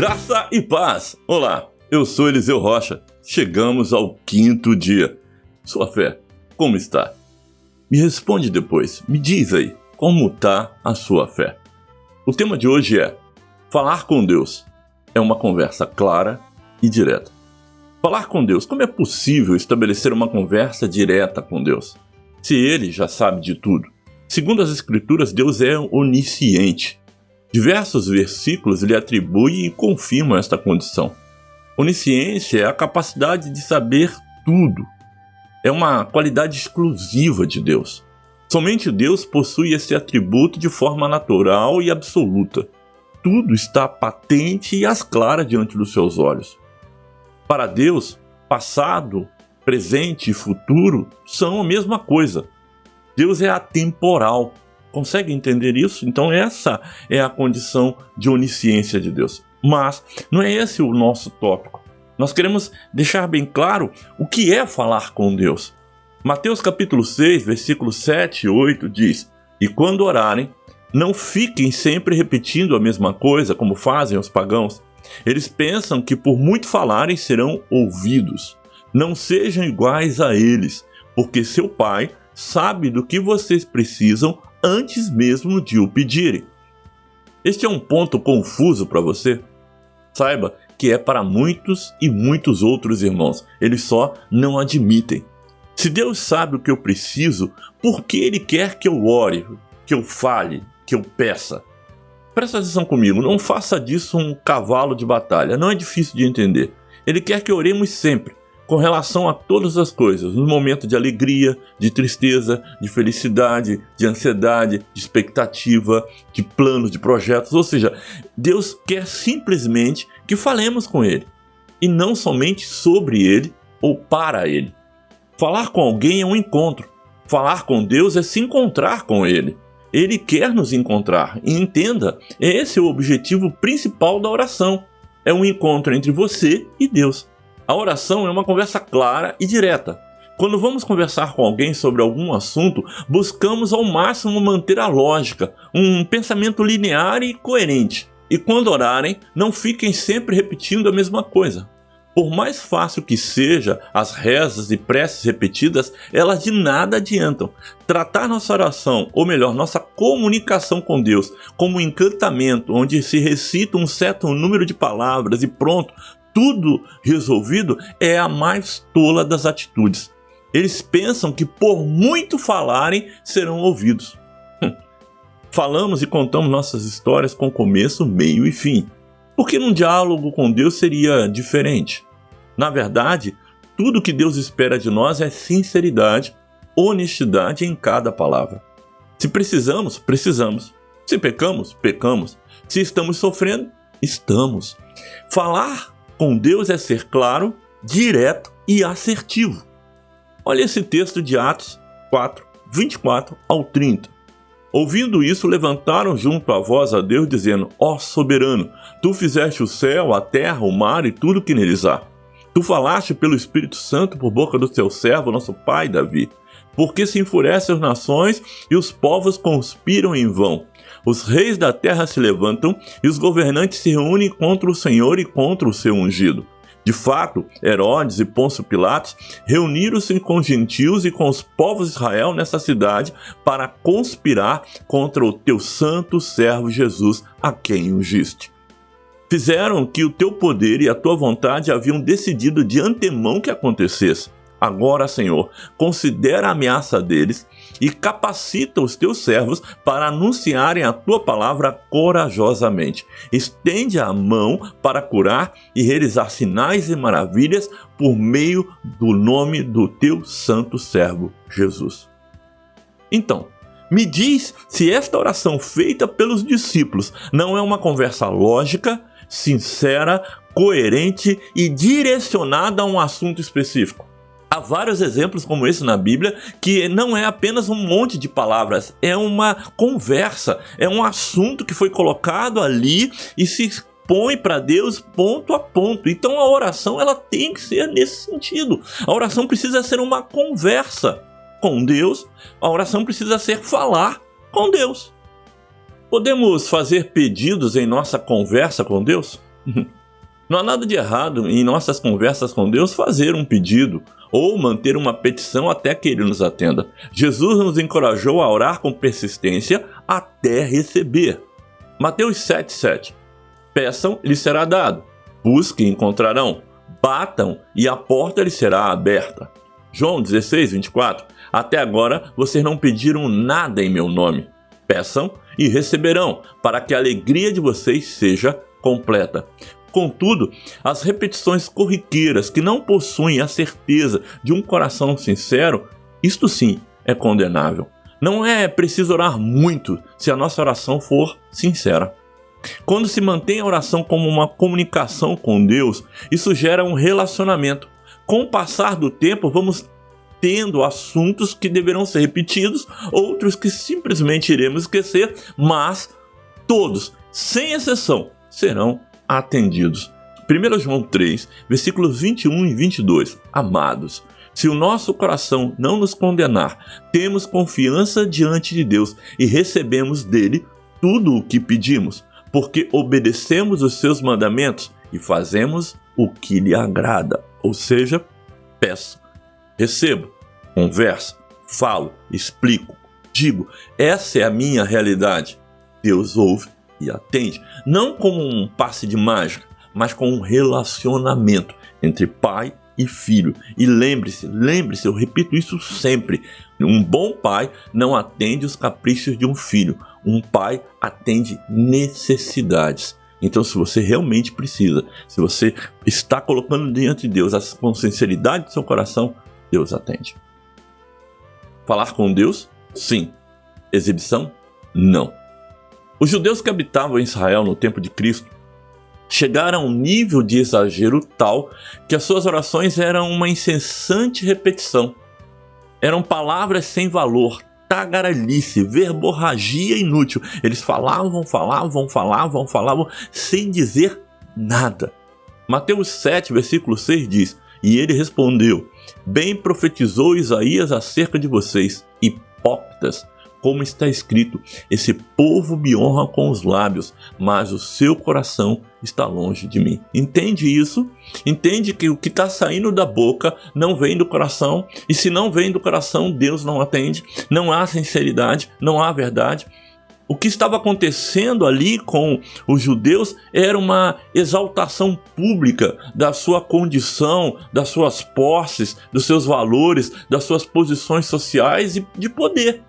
Graça e paz! Olá, eu sou Eliseu Rocha. Chegamos ao 5º dia. Sua fé, como está? Me responde depois, me diz aí, como está a sua fé? O tema de hoje é: falar com Deus é uma conversa clara e direta. Falar com Deus, como é possível estabelecer uma conversa direta com Deus? Se Ele já sabe de tudo. Segundo as Escrituras, Deus é onisciente. Diversos versículos lhe atribuem e confirmam esta condição. Onisciência é a capacidade de saber tudo. É uma qualidade exclusiva de Deus. Somente Deus possui esse atributo de forma natural e absoluta. Tudo está patente e às claras diante dos seus olhos. Para Deus, passado, presente e futuro são a mesma coisa. Deus é atemporal. Consegue entender isso? Então essa é a condição de onisciência de Deus. Mas não é esse o nosso tópico. Nós queremos deixar bem claro o que é falar com Deus. Mateus capítulo 6, versículos 7 e 8 diz: "E quando orarem, não fiquem sempre repetindo a mesma coisa como fazem os pagãos. Eles pensam que por muito falarem serão ouvidos. Não sejam iguais a eles, porque seu Pai sabe do que vocês precisam antes mesmo de o pedirem." Este é um ponto confuso para você? Saiba que é para muitos e muitos outros irmãos. Eles só não admitem. Se Deus sabe o que eu preciso, por que Ele quer que eu ore, que eu fale, que eu peça? Presta atenção comigo, não faça disso um cavalo de batalha. Não é difícil de entender. Ele quer que oremos sempre, com relação a todas as coisas, no momento de alegria, de tristeza, de felicidade, de ansiedade, de expectativa, de planos, de projetos. Ou seja, Deus quer simplesmente que falemos com Ele, e não somente sobre Ele ou para Ele. Falar com alguém é um encontro. Falar com Deus é se encontrar com Ele. Ele quer nos encontrar, e entenda, esse é o objetivo principal da oração. É um encontro entre você e Deus. A oração é uma conversa clara e direta. Quando vamos conversar com alguém sobre algum assunto, buscamos ao máximo manter a lógica, um pensamento linear e coerente. E quando orarem, não fiquem sempre repetindo a mesma coisa. Por mais fácil que seja as rezas e preces repetidas, elas de nada adiantam. Tratar nossa oração, ou melhor, nossa comunicação com Deus, como um encantamento, onde se recita um certo número de palavras e pronto, tudo resolvido, é a mais tola das atitudes. Eles pensam que por muito falarem serão ouvidos. Falamos e contamos nossas histórias com começo, meio e fim. Por que num diálogo com Deus seria diferente? Na verdade, tudo que Deus espera de nós é sinceridade, honestidade em cada palavra. Se precisamos, precisamos. Se pecamos, pecamos. Se estamos sofrendo, estamos. Falar com Deus é ser claro, direto e assertivo. Olha esse texto de Atos 4, 24 ao 30. Ouvindo isso, levantaram junto a voz a Deus, dizendo: "Ó soberano, tu fizeste o céu, a terra, o mar e tudo que neles há. Tu falaste pelo Espírito Santo por boca do teu servo, nosso pai Davi. Porque se enfurecem as nações e os povos conspiram em vão. Os reis da terra se levantam e os governantes se reúnem contra o Senhor e contra o seu ungido. De fato, Herodes e Pôncio Pilatos reuniram-se com os gentios e com os povos de Israel nessa cidade para conspirar contra o teu santo servo Jesus, a quem ungiste. Fizeram que o teu poder e a tua vontade haviam decidido de antemão que acontecesse. Agora, Senhor, considera a ameaça deles e capacita os teus servos para anunciarem a tua palavra corajosamente. Estende a mão para curar e realizar sinais e maravilhas por meio do nome do teu santo servo Jesus." Então, me diz se esta oração feita pelos discípulos não é uma conversa lógica, sincera, coerente e direcionada a um assunto específico. Há vários exemplos como esse na Bíblia, que não é apenas um monte de palavras, é uma conversa, é um assunto que foi colocado ali e se expõe para Deus ponto a ponto. Então a oração ela tem que ser nesse sentido. A oração precisa ser uma conversa com Deus, a oração precisa ser falar com Deus. Podemos fazer pedidos em nossa conversa com Deus? Não há nada de errado em nossas conversas com Deus fazer um pedido ou manter uma petição até que Ele nos atenda. Jesus nos encorajou a orar com persistência até receber. Mateus 7,7. Peçam e lhes será dado. Busquem e encontrarão. Batam e a porta lhes será aberta. João 16,24. Até agora vocês não pediram nada em meu nome. Peçam e receberão, para que a alegria de vocês seja completa. Contudo, as repetições corriqueiras que não possuem a certeza de um coração sincero, isto sim é condenável. Não é preciso orar muito se a nossa oração for sincera. Quando se mantém a oração como uma comunicação com Deus, isso gera um relacionamento. Com o passar do tempo, vamos tendo assuntos que deverão ser repetidos, outros que simplesmente iremos esquecer, mas todos, sem exceção, serão atendidos. 1 João 3, versículos 21 e 22. Amados, se o nosso coração não nos condenar, temos confiança diante de Deus e recebemos dele tudo o que pedimos, porque obedecemos os seus mandamentos e fazemos o que lhe agrada. Ou seja, peço, recebo, converso, falo, explico, digo, essa é a minha realidade. Deus ouve e atende, não como um passe de mágica, mas com um relacionamento entre pai e filho. E lembre-se, eu repito isso sempre, um bom pai não atende os caprichos de um filho, um pai atende necessidades. Então, se você realmente precisa, se você está colocando diante de Deus com sinceridade do seu coração, Deus atende. Falar com Deus? Sim. Exibição? Não. Os judeus que habitavam em Israel no tempo de Cristo chegaram a um nível de exagero tal que as suas orações eram uma incessante repetição. Eram palavras sem valor, tagarelice, verborragia inútil. Eles falavam sem dizer nada. Mateus 7, versículo 6 diz: E ele respondeu: Bem profetizou Isaías acerca de vocês, hipócritas. Como está escrito, esse povo me honra com os lábios, mas o seu coração está longe de mim. Entende isso? Entende que o que está saindo da boca não vem do coração, e se não vem do coração, Deus não atende, não há sinceridade, não há verdade. O que estava acontecendo ali com os judeus era uma exaltação pública da sua condição, das suas posses, dos seus valores, das suas posições sociais e de poder.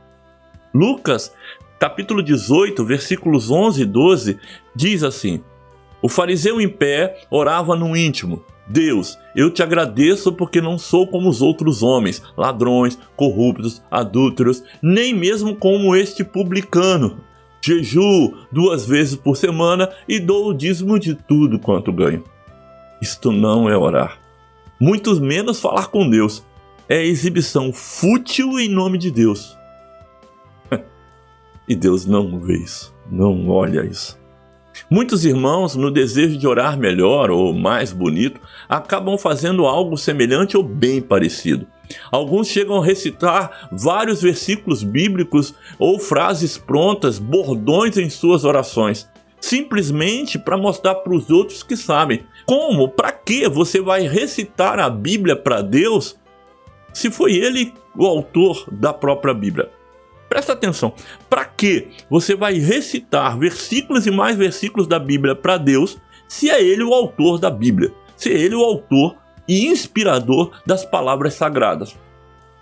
Lucas, capítulo 18, versículos 11 e 12, diz assim: O fariseu em pé orava no íntimo: Deus, eu te agradeço porque não sou como os outros homens, ladrões, corruptos, adúlteros, nem mesmo como este publicano. Jejuo 2 vezes por semana e dou o dízimo de tudo quanto ganho. Isto não é orar. Muito menos falar com Deus. É exibição fútil em nome de Deus. E Deus não vê isso, não olha isso. Muitos irmãos, no desejo de orar melhor ou mais bonito, acabam fazendo algo semelhante ou bem parecido. Alguns chegam a recitar vários versículos bíblicos ou frases prontas, bordões em suas orações, simplesmente para mostrar para os outros que sabem. Como? Para que você vai recitar a Bíblia para Deus se foi Ele o autor da própria Bíblia? Presta atenção, para que você vai recitar versículos e mais versículos da Bíblia para Deus se é Ele o autor da Bíblia, se é Ele o autor e inspirador das palavras sagradas?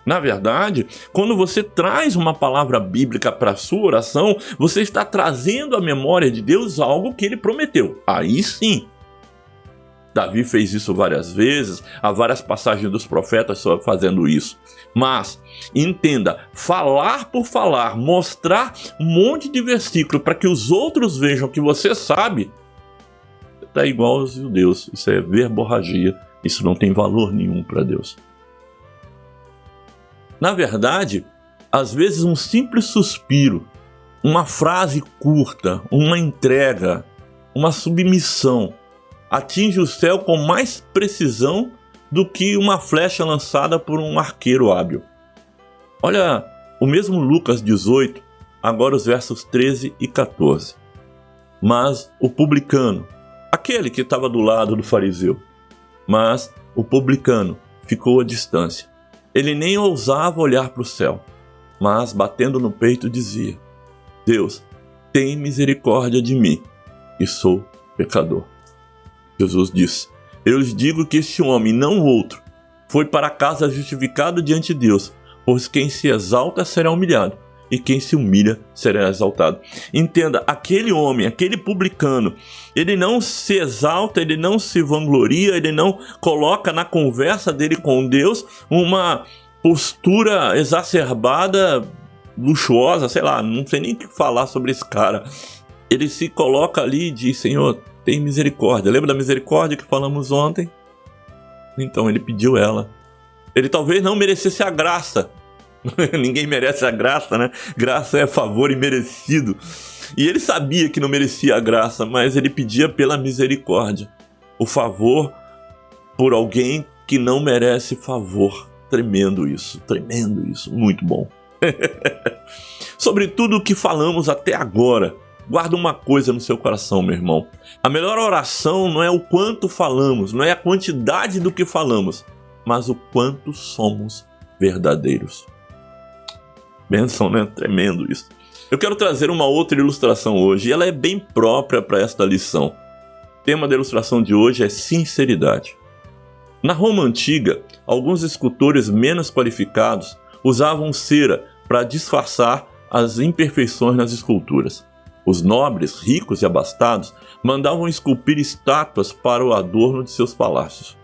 Na verdade, quando você traz uma palavra bíblica para a sua oração, você está trazendo à memória de Deus algo que Ele prometeu. Aí sim. Davi fez isso várias vezes, há várias passagens dos profetas fazendo isso. Mas, entenda, falar por falar, mostrar um monte de versículo para que os outros vejam que você sabe, está igual aos judeus. Isso é verborragia, isso não tem valor nenhum para Deus. Na verdade, às vezes um simples suspiro, uma frase curta, uma entrega, uma submissão, atinge o céu com mais precisão do que uma flecha lançada por um arqueiro hábil. Olha o mesmo Lucas 18, agora os versos 13 e 14. Mas o publicano, aquele que estava do lado do fariseu. Mas o publicano ficou à distância. Ele nem ousava olhar para o céu, mas, batendo no peito, dizia: Deus, tem misericórdia de mim, que sou pecador. Jesus disse: eu lhes digo que este homem, não o outro, foi para casa justificado diante de Deus, pois quem se exalta será humilhado, e quem se humilha será exaltado. Entenda, aquele homem, aquele publicano, ele não se exalta, ele não se vangloria, ele não coloca na conversa dele com Deus uma postura exacerbada, luxuosa, sei lá, não sei nem o que falar sobre esse cara. Ele se coloca ali e diz: Senhor, tem misericórdia. Lembra da misericórdia que falamos ontem? Então ele pediu ela. Ele talvez não merecesse a graça. Ninguém merece a graça, né? Graça é favor imerecido. E ele sabia que não merecia a graça, mas ele pedia pela misericórdia. O favor por alguém que não merece favor. Tremendo isso, muito bom. Sobre tudo o que falamos até agora, guarda uma coisa no seu coração, meu irmão. A melhor oração não é o quanto falamos, não é a quantidade do que falamos, mas o quanto somos verdadeiros. Bênção, né? Tremendo isso. Eu quero trazer uma outra ilustração hoje, e ela é bem própria para esta lição. O tema da ilustração de hoje é sinceridade. Na Roma antiga, alguns escultores menos qualificados usavam cera para disfarçar as imperfeições nas esculturas. Os nobres, ricos e abastados mandavam esculpir estátuas para o adorno de seus palácios.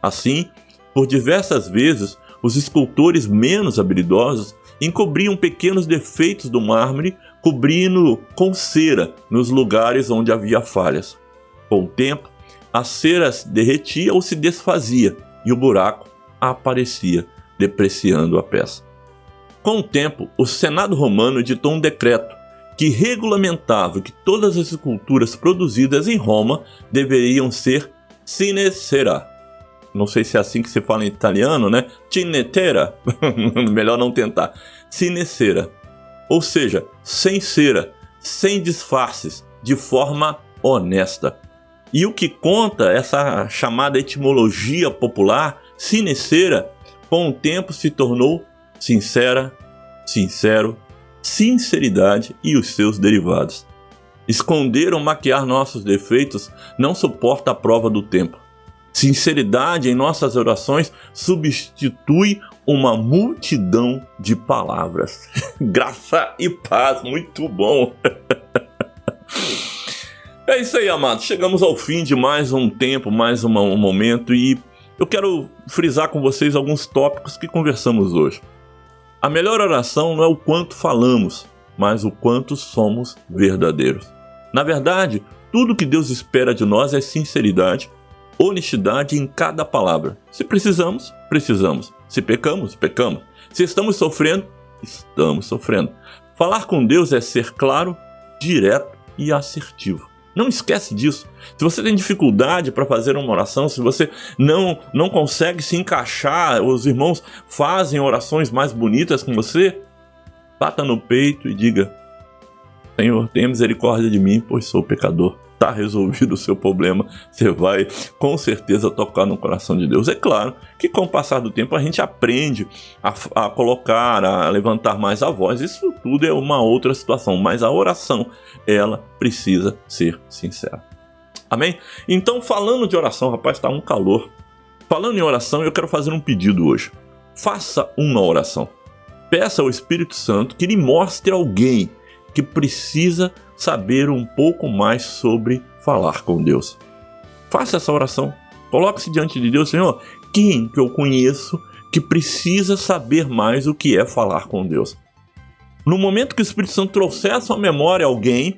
Assim, por diversas vezes, os escultores menos habilidosos encobriam pequenos defeitos do mármore, cobrindo com cera nos lugares onde havia falhas. Com o tempo, a cera se derretia ou se desfazia e o buraco aparecia, depreciando a peça. Com o tempo, o Senado romano editou um decreto que regulamentava que todas as esculturas produzidas em Roma deveriam ser sine cera. Não sei se é assim que se fala em italiano, né? Cinetera. Melhor não tentar. Sine cera. Ou seja, sem cera, sem disfarces, de forma honesta. E o que conta essa chamada etimologia popular, sine cera, com o tempo se tornou sincera, sincero, sinceridade e os seus derivados. Esconder ou maquiar nossos defeitos não suporta a prova do tempo. Sinceridade em nossas orações substitui uma multidão de palavras. Graça e paz, muito bom. É isso aí, amados. Chegamos ao fim de mais um tempo, mais um momento, e eu quero frisar com vocês alguns tópicos que conversamos hoje. A melhor oração não é o quanto falamos, mas o quanto somos verdadeiros. Na verdade, tudo que Deus espera de nós é sinceridade, honestidade em cada palavra. Se precisamos, precisamos. Se pecamos, pecamos. Se estamos sofrendo, estamos sofrendo. Falar com Deus é ser claro, direto e assertivo. Não esquece disso. Se você tem dificuldade para fazer uma oração, se você não consegue se encaixar, os irmãos fazem orações mais bonitas com você, bata no peito e diga: Senhor, tenha misericórdia de mim, pois sou pecador. Está resolvido o seu problema, você vai com certeza tocar no coração de Deus. É claro que com o passar do tempo a gente aprende a colocar, a levantar mais a voz. Isso tudo é uma outra situação, mas a oração, ela precisa ser sincera. Amém? Então, falando de oração, rapaz, está um calor. Falando em oração, eu quero fazer um pedido hoje. Faça uma oração. Peça ao Espírito Santo que lhe mostre alguém que precisa saber um pouco mais sobre falar com Deus. Faça essa oração. Coloque-se diante de Deus: Senhor, quem que eu conheço que precisa saber mais o que é falar com Deus? No momento que o Espírito Santo trouxer à sua memória alguém,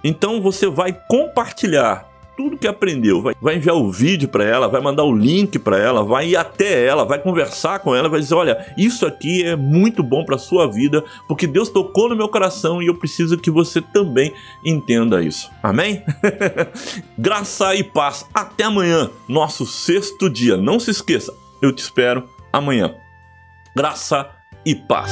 então você vai compartilhar tudo que aprendeu, vai enviar o vídeo para ela, vai mandar o link para ela, vai ir até ela, vai conversar com ela, vai dizer: olha, isso aqui é muito bom para a sua vida, porque Deus tocou no meu coração e eu preciso que você também entenda isso. Amém? Graça e paz. Até amanhã, nosso 6º dia. Não se esqueça, eu te espero amanhã. Graça e paz.